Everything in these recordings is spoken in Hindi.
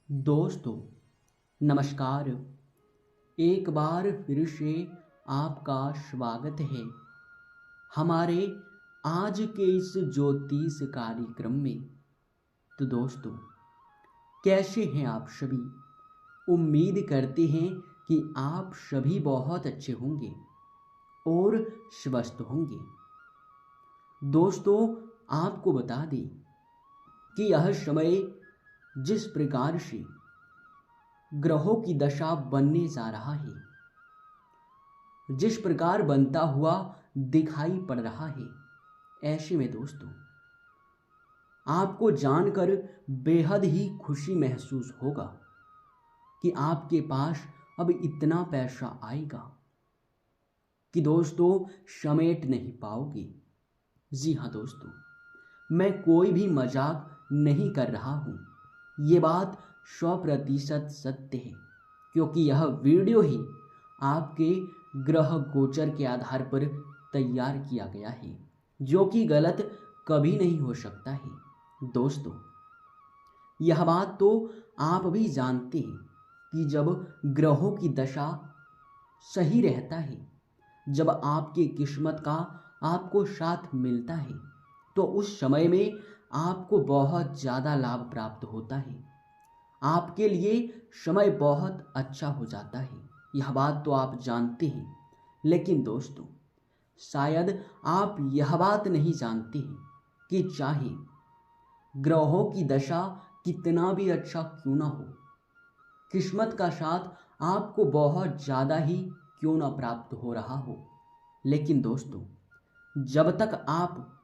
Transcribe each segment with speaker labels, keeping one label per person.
Speaker 1: दोस्तों नमस्कार। एक बार फिर से आपका स्वागत है हमारे आज के इस ज्योतिष कार्यक्रम में। तो दोस्तों कैसे हैं आप सभी? उम्मीद करते हैं कि आप सभी बहुत अच्छे होंगे और स्वस्थ होंगे। दोस्तों आपको बता दें कि यह समय जिस प्रकार से ग्रहों की दशा बनने जा रहा है, जिस प्रकार बनता हुआ दिखाई पड़ रहा है, ऐसे में दोस्तों आपको जानकर बेहद ही खुशी महसूस होगा कि आपके पास अब इतना पैसा आएगा कि दोस्तों समेट नहीं पाओगे। जी हाँ दोस्तों, मैं कोई भी मजाक नहीं कर रहा हूँ। ये बात 100% सत्य है, क्योंकि यह वीडियो ही आपके ग्रह गोचर के आधार पर तैयार किया गया है, जो कि गलत कभी नहीं हो सकता है। दोस्तों यह बात तो आप भी जानते हैं कि जब ग्रहों की दशा सही रहता है, जब आपकी किस्मत का आपको साथ मिलता है, तो उस समय में आपको बहुत ज़्यादा लाभ प्राप्त होता है। आपके लिए समय बहुत अच्छा हो जाता है, यह बात तो आप जानते हैं। लेकिन दोस्तों शायद आप यह बात नहीं जानते हैं कि चाहे ग्रहों की दशा कितना भी अच्छा क्यों ना हो, किस्मत का साथ आपको बहुत ज़्यादा ही क्यों ना प्राप्त हो रहा हो, लेकिन दोस्तों जब तक आप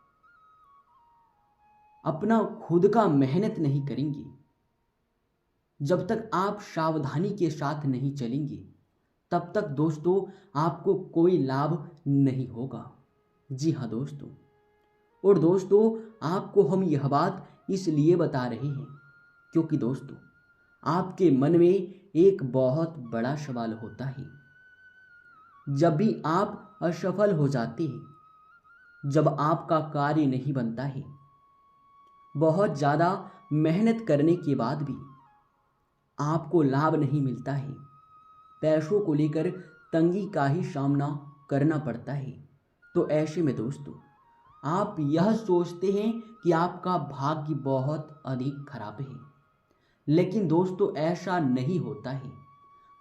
Speaker 1: अपना खुद का मेहनत नहीं करेंगे, जब तक आप सावधानी के साथ नहीं चलेंगे, तब तक दोस्तों आपको कोई लाभ नहीं होगा। जी हाँ दोस्तों, और दोस्तों आपको हम यह बात इसलिए बता रहे हैं क्योंकि दोस्तों आपके मन में एक बहुत बड़ा सवाल होता है। जब भी आप असफल हो जाते हैं, जब आपका कार्य नहीं बनता है, बहुत ज़्यादा मेहनत करने के बाद भी आपको लाभ नहीं मिलता है, पैसों को लेकर तंगी का ही सामना करना पड़ता है, तो ऐसे में दोस्तों आप यह सोचते हैं कि आपका भाग्य बहुत अधिक खराब है। लेकिन दोस्तों ऐसा नहीं होता है,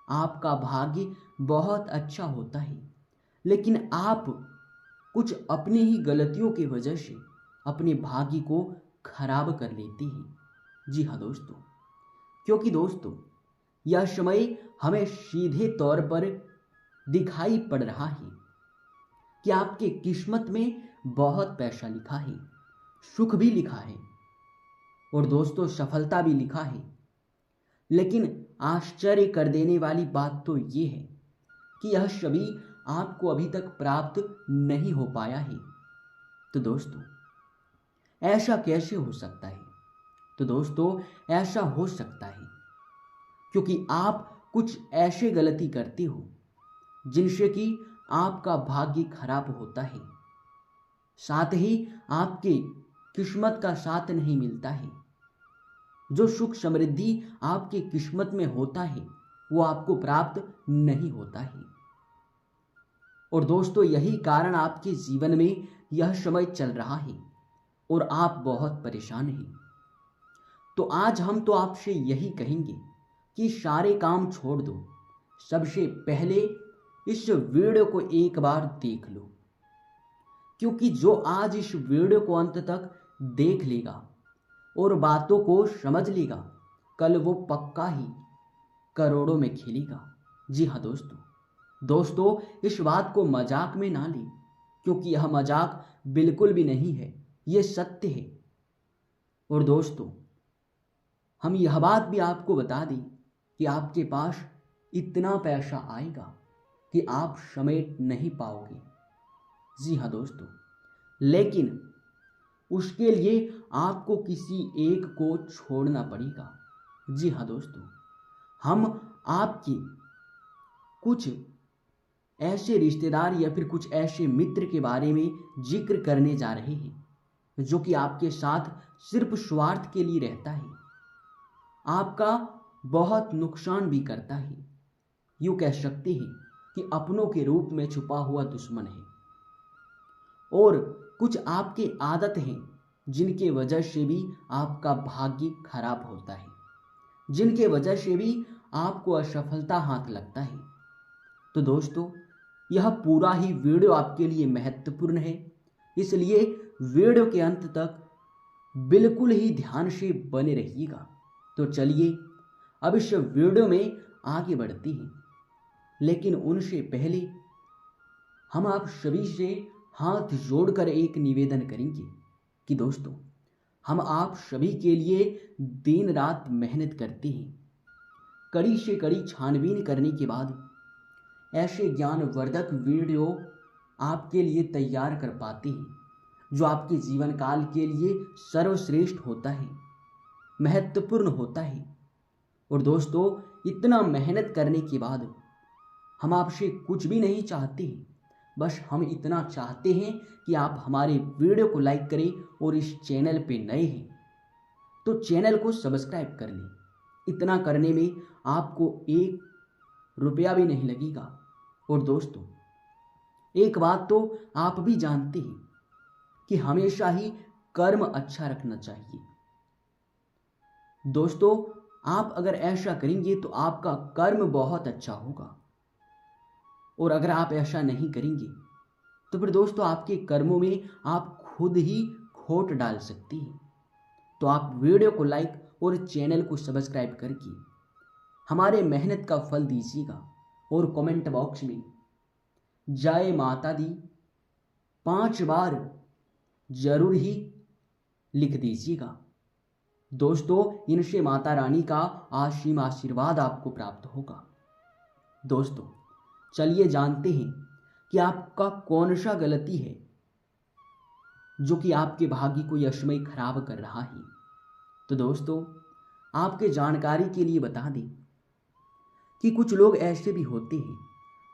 Speaker 1: आपका भाग्य बहुत अच्छा होता है, लेकिन आप कुछ अपनी ही गलतियों की वजह से अपने भाग्य को खराब कर लेते हैं। जी हाँ दोस्तों, क्योंकि दोस्तों यह समय हमें सीधे तौर पर दिखाई पड़ रहा है कि आपके किस्मत में बहुत पैसा लिखा है, सुख भी लिखा है और दोस्तों सफलता भी लिखा है। लेकिन आश्चर्य कर देने वाली बात तो ये है कि यह सभी आपको अभी तक प्राप्त नहीं हो पाया है। तो दोस्तों ऐसा कैसे हो सकता है? तो दोस्तों ऐसा हो सकता है क्योंकि आप कुछ ऐसे गलती करते हो जिनसे कि आपका भाग्य खराब होता है, साथ ही आपकी किस्मत का साथ नहीं मिलता है। जो सुख समृद्धि आपकी किस्मत में होता है वो आपको प्राप्त नहीं होता है। और दोस्तों यही कारण आपके जीवन में यह समय चल रहा है और आप बहुत परेशान हैं। तो आज हम तो आपसे यही कहेंगे कि सारे काम छोड़ दो, सबसे पहले इस वीडियो को एक बार देख लो, क्योंकि जो आज इस वीडियो को अंत तक देख लेगा और बातों को समझ लेगा, कल वो पक्का ही करोड़ों में खेलेगा। जी हाँ दोस्तों इस बात को मजाक में ना लें, क्योंकि यह मजाक बिल्कुल भी नहीं है, ये सत्य है। और दोस्तों हम यह बात भी आपको बता दें कि आपके पास इतना पैसा आएगा कि आप समेट नहीं पाओगे। जी हाँ दोस्तों, लेकिन उसके लिए आपको किसी एक को छोड़ना पड़ेगा। जी हाँ दोस्तों, हम आपकी कुछ ऐसे रिश्तेदार या फिर कुछ ऐसे मित्र के बारे में जिक्र करने जा रहे हैं जो कि आपके साथ सिर्फ स्वार्थ के लिए रहता है, आपका बहुत नुकसान भी करता है। यूँ कह सकते हैं कि अपनों के रूप में छुपा हुआ दुश्मन है। और कुछ आपके आदत हैं जिनके वजह से भी आपका भाग्य खराब होता है, जिनके वजह से भी आपको असफलता हाथ लगता है। तो दोस्तों, यह पूरा ही वीडियो आपके लिए महत्वपूर्ण है, इसलिए वीडियो के अंत तक बिल्कुल ही ध्यान से बने रहिएगा। तो चलिए अब इस वीडियो में आगे बढ़ते हैं, लेकिन उनसे पहले हम आप सभी से हाथ जोड़कर एक निवेदन करेंगे कि दोस्तों, हम आप सभी के लिए दिन रात मेहनत करते हैं। कड़ी से कड़ी छानबीन करने के बाद ऐसे ज्ञानवर्धक वीडियो आपके लिए तैयार कर पाते हैं जो आपके जीवन काल के लिए सर्वश्रेष्ठ होता है, महत्वपूर्ण होता है। और दोस्तों, इतना मेहनत करने के बाद हम आपसे कुछ भी नहीं चाहते हैं, बस हम इतना चाहते हैं कि आप हमारे वीडियो को लाइक करें और इस चैनल पे नए हैं तो चैनल को सब्सक्राइब कर लें। इतना करने में आपको 1 रुपया भी नहीं लगेगा। और दोस्तों, एक बात तो आप भी जानते हैं कि हमेशा ही कर्म अच्छा रखना चाहिए। दोस्तों, आप अगर ऐसा करेंगे तो आपका कर्म बहुत अच्छा होगा, और अगर आप ऐसा नहीं करेंगे तो फिर दोस्तों आपके कर्मों में आप खुद ही खोट डाल सकती हैं। तो आप वीडियो को लाइक और चैनल को सब्सक्राइब करके हमारे मेहनत का फल दीजिएगा, और कमेंट बॉक्स में जय माता दी 5 बार जरूर ही लिख दीजिएगा। दोस्तों, इनसे माता रानी का असीम आशीर्वाद आपको प्राप्त होगा। दोस्तों, चलिए जानते हैं कि आपका कौन सा गलती है जो कि आपके भाग्य को यशमय खराब कर रहा है। तो दोस्तों, आपके जानकारी के लिए बता दें कि कुछ लोग ऐसे भी होते हैं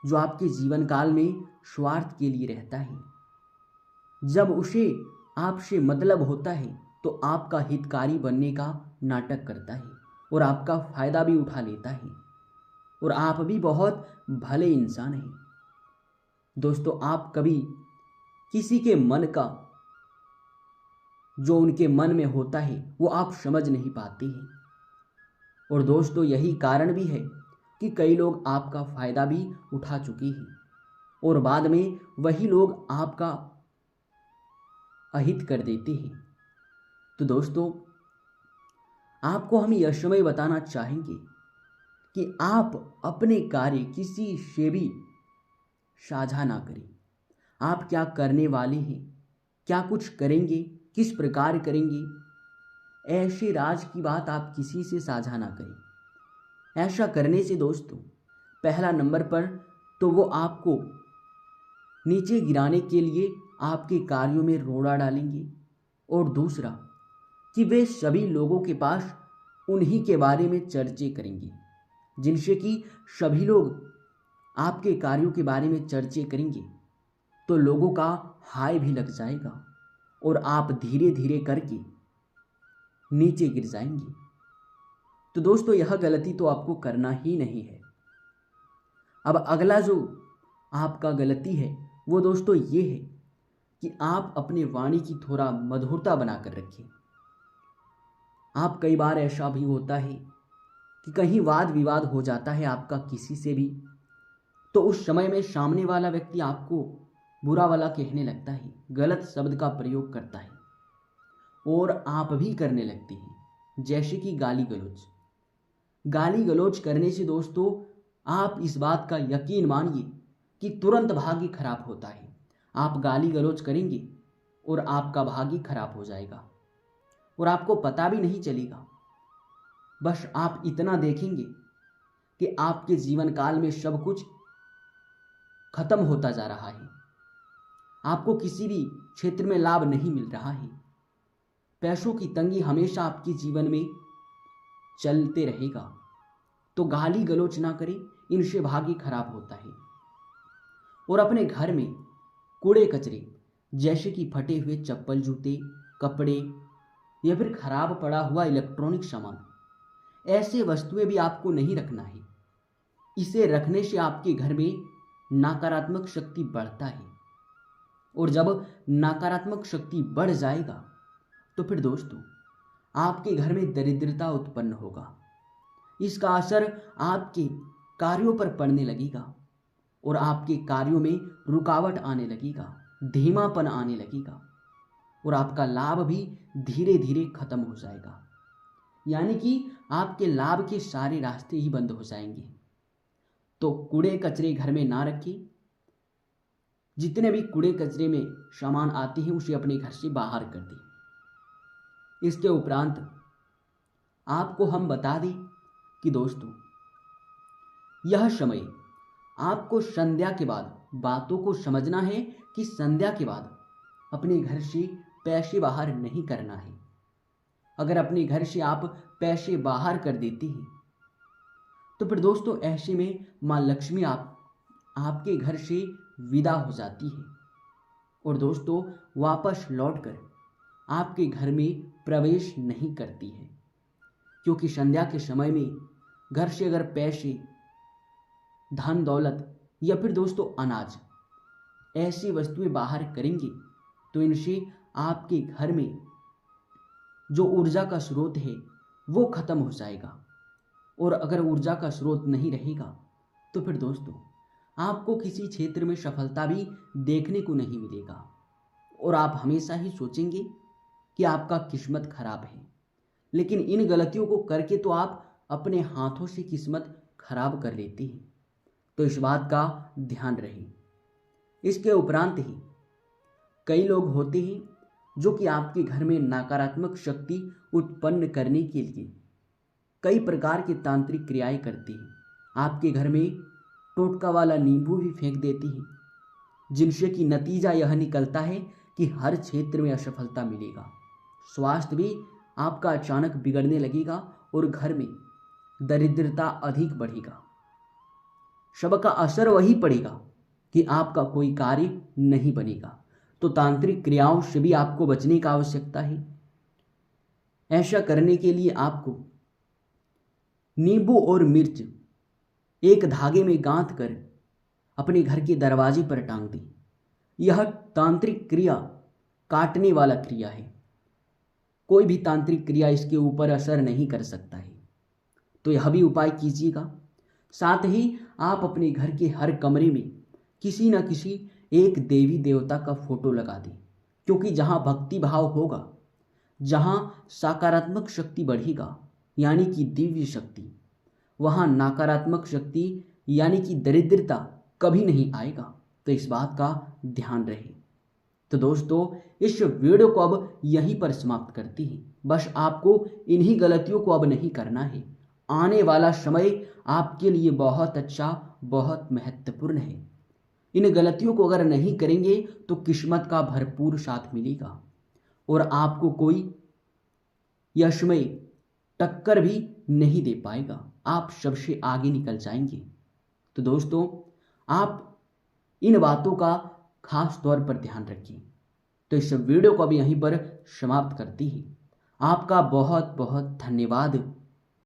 Speaker 1: जो आपके जीवन काल में स्वार्थ के लिए रहता है। जब उसे आपसे मतलब होता है तो आपका हितकारी बनने का नाटक करता है और आपका फायदा भी उठा लेता है, और आप भी बहुत भले इंसान हैं। दोस्तों, आप कभी किसी के मन का, जो उनके मन में होता है, वो आप समझ नहीं पाते हैं। और दोस्तों, यही कारण भी है कि कई लोग आपका फायदा भी उठा चुके हैं और बाद में वही लोग आपका अहित कर देते हैं। तो दोस्तों, आपको हम यह समय बताना चाहेंगे कि आप अपने कार्य किसी से भी साझा ना करें। आप क्या करने वाले हैं, क्या कुछ करेंगे, किस प्रकार करेंगे, ऐसे राज की बात आप किसी से साझा ना करें। ऐसा करने से दोस्तों, पहला नंबर पर तो वो आपको नीचे गिराने के लिए आपके कार्यों में रोड़ा डालेंगे, और दूसरा कि वे सभी लोगों के पास उन्हीं के बारे में चर्चे करेंगे, जिनसे कि सभी लोग आपके कार्यों के बारे में चर्चे करेंगे तो लोगों का हाय भी लग जाएगा और आप धीरे धीरे करके नीचे गिर जाएंगे। तो दोस्तों, यह गलती तो आपको करना ही नहीं है। अब अगला जो आपका गलती है वो दोस्तों ये है कि आप अपने वाणी की थोड़ा मधुरता बनाकर रखें। आप कई बार ऐसा भी होता है कि कहीं वाद विवाद हो जाता है आपका किसी से भी, तो उस समय में सामने वाला व्यक्ति आपको बुरा वाला कहने लगता है, गलत शब्द का प्रयोग करता है, और आप भी करने लगते हैं, जैसे कि गाली गलौज। गाली गलौज करने से दोस्तों, आप इस बात का यकीन मानिए कि तुरंत भाग्य खराब होता है। आप गाली गलौज करेंगे और आपका भाग्य खराब हो जाएगा और आपको पता भी नहीं चलेगा। बस आप इतना देखेंगे कि आपके जीवन काल में सब कुछ खत्म होता जा रहा है, आपको किसी भी क्षेत्र में लाभ नहीं मिल रहा है, पैसों की तंगी हमेशा आपके जीवन में चलते रहेगा। तो गाली गलौज ना करें, इनसे भाग्य खराब होता है। और अपने घर में कूड़े कचरे जैसे कि फटे हुए चप्पल, जूते, कपड़े या फिर खराब पड़ा हुआ इलेक्ट्रॉनिक सामान, ऐसे वस्तुएं भी आपको नहीं रखना है। इसे रखने से आपके घर में नकारात्मक शक्ति बढ़ता है, और जब नकारात्मक शक्ति बढ़ जाएगा तो फिर दोस्तों आपके घर में दरिद्रता उत्पन्न होगा। इसका असर आपके कार्यों पर पड़ने लगेगा और आपके कार्यों में रुकावट आने लगेगा, धीमापन आने लगेगा, और आपका लाभ भी धीरे धीरे खत्म हो जाएगा। यानी कि आपके लाभ के सारे रास्ते ही बंद हो जाएंगे। तो कूड़े कचरे घर में ना रखिए। जितने भी कूड़े कचरे में सामान आते हैं उसे अपने घर से बाहर कर दें। इसके उपरांत आपको हम बता दें कि दोस्तों यह समय आपको संध्या के बाद बातों को समझना है कि संध्या के बाद अपने घर से पैसे बाहर नहीं करना है। अगर अपने घर से आप पैसे बाहर कर देते हैं तो फिर दोस्तों ऐसे में माँ लक्ष्मी आपके घर से विदा हो जाती है और दोस्तों वापस लौटकर आपके घर में प्रवेश नहीं करती है। क्योंकि संध्या के समय में घर से अगर पैसे, धन दौलत या फिर दोस्तों अनाज, ऐसी वस्तुएं बाहर करेंगे तो इनसे आपके घर में जो ऊर्जा का स्रोत है वो खत्म हो जाएगा। और अगर ऊर्जा का स्रोत नहीं रहेगा तो फिर दोस्तों आपको किसी क्षेत्र में सफलता भी देखने को नहीं मिलेगा और आप हमेशा ही सोचेंगे कि आपका किस्मत खराब है। लेकिन इन गलतियों को करके तो आप अपने हाथों से किस्मत खराब कर लेते हैं। तो इस बात का ध्यान रहे। इसके उपरांत ही कई लोग होते हैं जो कि आपके घर में नकारात्मक शक्ति उत्पन्न करने के लिए कई प्रकार की तांत्रिक क्रियाएं करते हैं। आपके घर में टोटका वाला नींबू भी फेंक देती हैं, जिनसे कि नतीजा यह निकलता है कि हर क्षेत्र में असफलता मिलेगा, स्वास्थ्य भी आपका अचानक बिगड़ने लगेगा और घर में दरिद्रता अधिक बढ़ेगा। सबका असर वही पड़ेगा कि आपका कोई कार्य नहीं बनेगा। तो तांत्रिक क्रियाओं से भी आपको बचने की आवश्यकता है। ऐसा करने के लिए आपको नींबू और मिर्च एक धागे में गांथ कर अपने घर के दरवाजे पर टांग दें। यह तांत्रिक क्रिया काटने वाला क्रिया है। कोई भी तांत्रिक क्रिया इसके ऊपर असर नहीं कर सकता है। तो यह भी उपाय कीजिएगा। साथ ही आप अपने घर के हर कमरे में किसी न किसी एक देवी देवता का फोटो लगा दें, क्योंकि जहाँ भक्ति भाव होगा, जहाँ सकारात्मक शक्ति बढ़ेगा यानी कि दिव्य शक्ति, वहाँ नकारात्मक शक्ति यानी कि दरिद्रता कभी नहीं आएगा। तो इस बात का ध्यान रहे। तो दोस्तों इस वीडियो को अब यहीं पर समाप्त करते हैं। बस आपको इन्हीं गलतियों को अब नहीं करना है। आने वाला समय आपके लिए बहुत अच्छा, बहुत महत्वपूर्ण है। इन गलतियों को अगर नहीं करेंगे तो किस्मत का भरपूर साथ मिलेगा और आपको कोई यशमय टक्कर भी नहीं दे पाएगा। आप सबसे आगे निकल जाएंगे। तो दोस्तों आप इन बातों का खास तौर पर ध्यान रखिए। तो इस वीडियो को अब यहीं पर समाप्त करती है। आपका बहुत बहुत धन्यवाद।